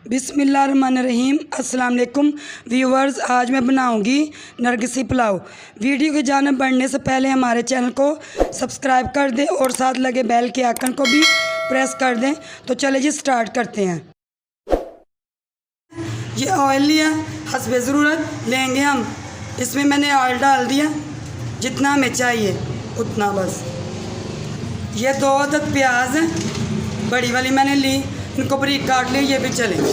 बिस्मिल्लाहिर्रहमानिर्रहीम। अस्सलाम वालेकुम व्यूवर्स, आज मैं बनाऊंगी नरगिसी पुलाव। वीडियो की जानिब बढ़ने से पहले हमारे चैनल को सब्सक्राइब कर दें और साथ लगे बेल के आइकन को भी प्रेस कर दें। तो चले जी स्टार्ट करते हैं। ये ऑयल लिया, हस्बे ज़रूरत लेंगे हम। इसमें मैंने ऑयल डाल दिया, जितना हमें चाहिए उतना बस। ये 2 अदद प्याज है, बड़ी वाली मैंने ली, इनको बारीक काट लिया, ये भी चलेंगे।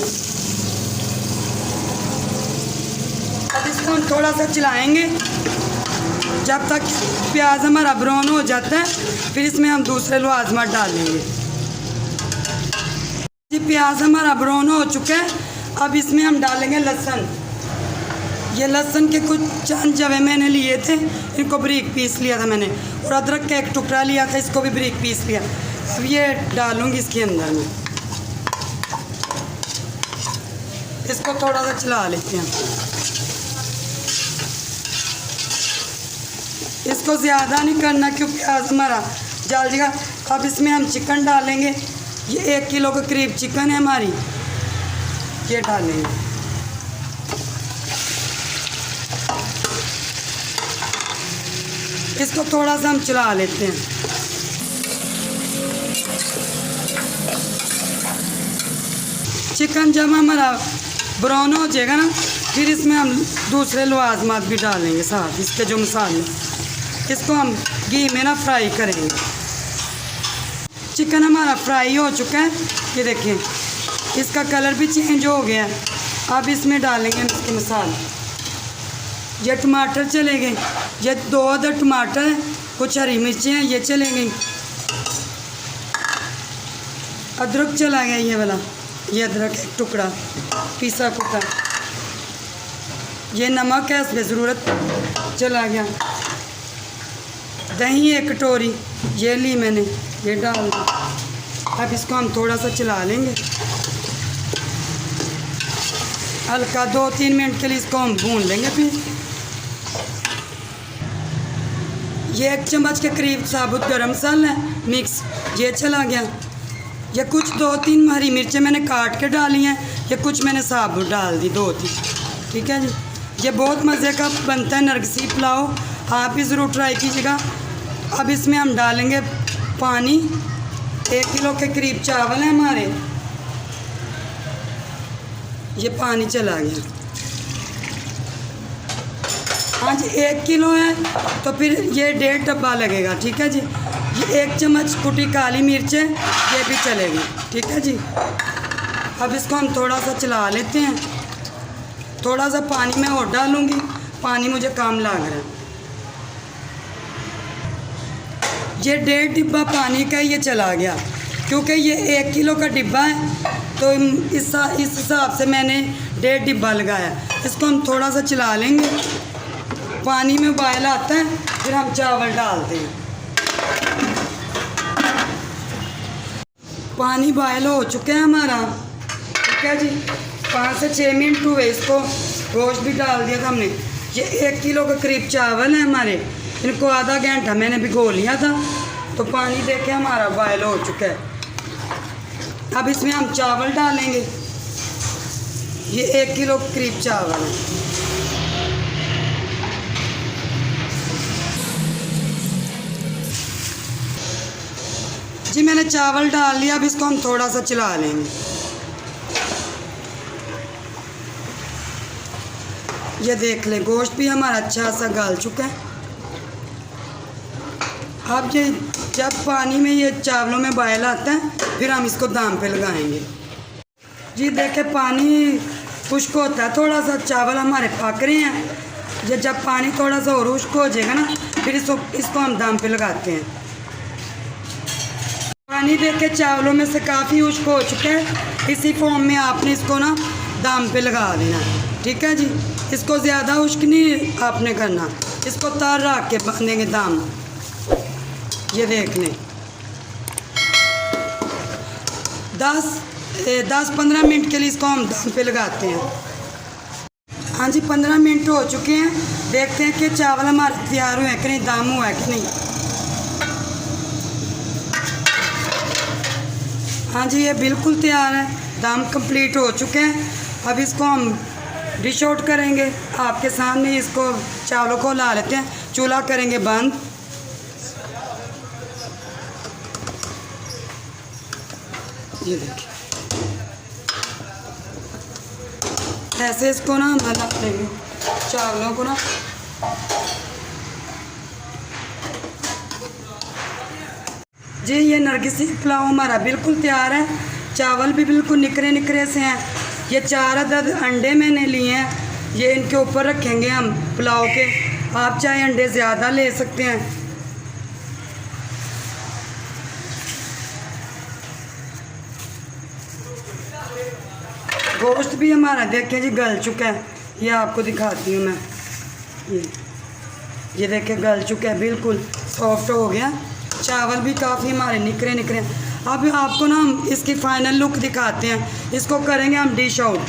अब इसको हम थोड़ा सा चलाएंगे जब तक प्याज हमारा ब्राउन हो जाता है, फिर इसमें हम दूसरे लवाजमात डालेंगे। ये प्याज हमारा ब्राउन हो चुका है, अब इसमें हम डालेंगे लहसुन। ये लहसुन के कुछ चंद जवे मैंने लिए थे, इनको बारीक पीस लिया था मैंने, और अदरक का एक टुकड़ा लिया था, इसको भी बारीक पीस लिया। अब ये डालूंगी इसके अंदर में। इसको थोड़ा सा चला लेते हैं। इसको ज़्यादा नहीं करना क्योंकि प्याज हमारा जल जाएगा। अब इसमें हम चिकन डालेंगे। ये 1 किलो के करीब चिकन है हमारी, ये डालेंगे। इसको थोड़ा सा हम चला लेते हैं। चिकन जब हमारा ब्राउन हो जाएगा ना, फिर इसमें हम दूसरे लवाजमात भी डालेंगे साथ, इसके जो मसाले। इसको हम घी में ना फ्राई करेंगे। चिकन हमारा फ्राई हो चुका है, ये देखें इसका कलर भी चेंज हो गया है। अब इसमें डालेंगे इसके मसाले। ये टमाटर चले गए, ये 2 अदद टमाटर हैं, कुछ हरी मिर्चें हैं, ये चले गई। अदरक चला गया, ये वाला, ये अदरक एक टुकड़ा पीसा कुटा। ये नमक है, इसमें ज़रूरत चला गया। दही 1 कटोरी ये ली मैंने, ये डाल दी। अब इसको हम थोड़ा सा चला लेंगे हल्का, 2-3 मिनट के लिए इसको हम भून लेंगे। फिर ये 1 चम्मच के करीब साबुत गरम मसाला है मिक्स, ये चला गया। ये कुछ 2-3 हरी मिर्चें मैंने काट के डाली हैं, ये कुछ मैंने साबुत डाल दी 2-3। ठीक है जी, ये बहुत मज़े का बनता है नरगिसी पुलाव, आप भी ज़रूर ट्राई कीजिएगा। अब इसमें हम डालेंगे पानी। 1 किलो के करीब चावल हैं हमारे, ये पानी चला गया। हाँ जी, 1 किलो है तो फिर ये 1.5 डब्बा लगेगा। ठीक है जी, ये 1 चम्मच कुटी काली मिर्चें, ये भी चलेगी। ठीक है जी, अब इसको हम थोड़ा सा चला लेते हैं। थोड़ा सा पानी मैं और डालूँगी, पानी मुझे कम लग रहा है। ये 1.5 डिब्बा पानी का ये चला गया, क्योंकि ये 1 किलो का डिब्बा है, तो इस हिसाब से मैंने 1.5 डिब्बा लगाया। इसको हम थोड़ा सा चला लेंगे। पानी में उबाल आता है, फिर हम चावल डालते हैं। पानी बॉयल हो चुका है हमारा। ठीक है जी, 5 से 6 मिनट हुए। इसको गोश्त भी डाल दिया था हमने। ये 1 किलो के करीब चावल है हमारे, इनको आधा घंटा मैंने भिगो लिया था, तो पानी देखे हमारा बॉयल हो चुका है। अब इसमें हम चावल डालेंगे। ये 1 किलो के करीब चावल है। जी मैंने चावल डाल लिया, अब इसको हम थोड़ा सा चला लेंगे। ये देख लें, गोश्त भी हमारा अच्छा सा गल चुका है। अब ये जब पानी में ये चावलों में बॉयल आता है, फिर हम इसको दाम पे लगाएंगे। जी देखें, पानी खुश्क होता है, थोड़ा सा चावल हमारे पक रहे हैं। ये जब पानी थोड़ा सा और खुश्क हो जाएगा ना, फिर इसको हम दाम पे लगाते हैं। पानी देखे चावलों में से काफ़ी खुश्क हो चुका है। इसी फॉर्म में आपने इसको ना दाम पे लगा देना। ठीक है जी, इसको ज़्यादा खुश्क नहीं आपने करना, इसको तार रख के बांधेंगे दाम। ये देख लें, 10-15 मिनट के लिए इसको हम दाम पे लगाते हैं। हाँ जी, 15 मिनट हो चुके हैं। देखते हैं कि चावल हमारे तैयार हुए हैं कि नहीं, दाम हुआ है कि नहीं। हाँ जी, ये बिल्कुल तैयार है। दम कंप्लीट हो चुके हैं। अब इसको हम डिश आउट करेंगे। आपके सामने इसको चावलों को ला लेते हैं, चूल्हा करेंगे बंद। ये देखिए ऐसे इसको ना हम हिला लेंगे चावलों को ना। जी ये नरगिसी पुलाव हमारा बिल्कुल तैयार है। चावल भी बिल्कुल निकरे निकरे से हैं। ये 4 अदद अंडे मैंने लिए हैं, ये इनके ऊपर रखेंगे हम पुलाव के। आप चाहे अंडे ज़्यादा ले सकते हैं। गोश्त भी हमारा देखें जी गल चुका है, ये आपको दिखाती हूँ मैं। ये देखें गल चुका है, बिल्कुल सॉफ्ट हो गया। चावल भी काफ़ी हमारे निकरे निकरे हैं। अब आपको ना हम इसकी फाइनल लुक दिखाते हैं। इसको करेंगे हम डिश आउट।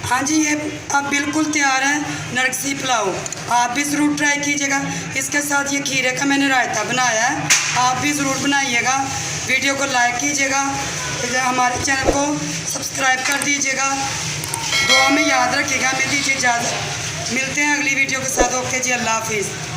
हाँ जी ये अब बिल्कुल तैयार है नरगिसी पुलाव। आप भी ज़रूर ट्राई कीजिएगा। इसके साथ ये खीरे का मैंने रायता बनाया है, आप भी ज़रूर बनाइएगा। वीडियो को लाइक कीजिएगा, हमारे चैनल को सब्सक्राइब कर दीजिएगा। दुआ में याद रखिएगा। हमें दीजिए इजाज़त, मिलते हैं अगली वीडियो के साथ। ओके जी, अल्लाह हाफिज़।